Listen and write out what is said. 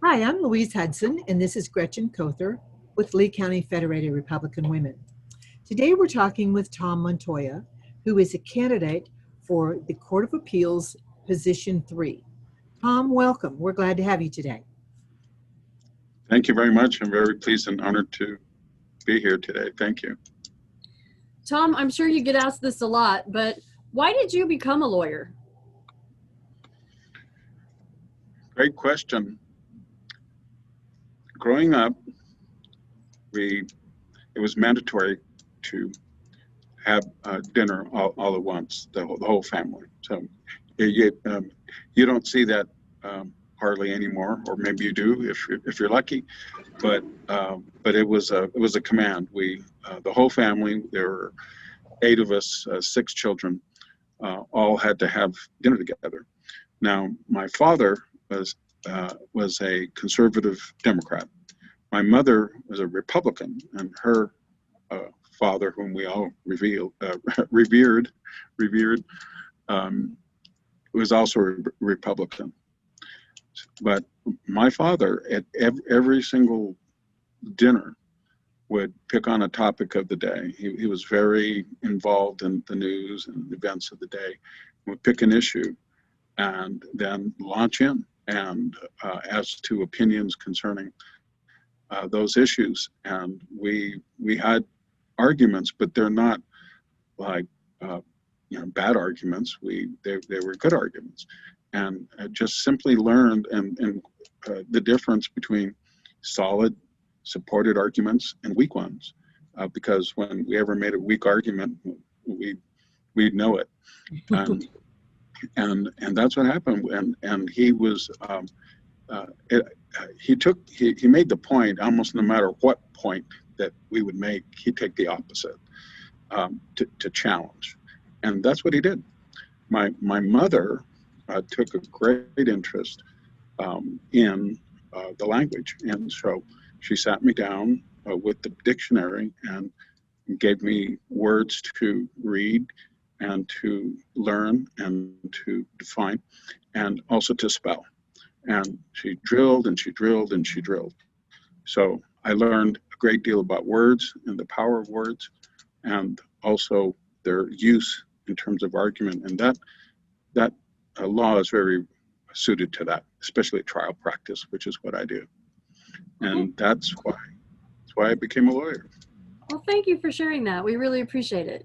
Hi, I'm Louise Hudson, and this is Gretchen Kother with Lee County Federated Republican Women. Today we're talking with Tom Montoya, who is a candidate for the Court of Appeals Position 3. Tom, welcome. We're glad to have you today. Thank you very much. I'm very pleased and honored to be here today. Thank you. Tom, I'm sure you get asked this a lot, but why did you become a lawyer? Great question. Growing up, it was mandatory to have dinner all at once, the whole family. So you don't see that hardly anymore, or maybe you do if you're lucky. But it was a command. The whole family, there were 8 of us, 6 children, all had to have dinner together. Now, my father was a conservative Democrat. My mother was a Republican, and her father, whom we all revered, was also a Republican. But my father, at every single dinner, would pick on a topic of the day. He was very involved in the news and events of the day. Would pick an issue and then launch in and as to opinions concerning those issues. And we had arguments, but they're not like bad arguments. They were good arguments, and I just simply learned and the difference between solid, supported arguments and weak ones. Because when we ever made a weak argument, we'd know it. And that's what happened. And he was he made the point almost no matter what point that we would make, he'd take the opposite to challenge. And that's what he did. My mother took a great interest in the language. And so she sat me down with the dictionary and gave me words to read and to learn and to define and also to spell. And she drilled and she drilled and she drilled. So I learned a great deal about words and the power of words, and also their use in terms of argument. And that law is very suited to that, especially trial practice, which is what I do. And that's why I became a lawyer. Well, thank you for sharing that. We really appreciate it.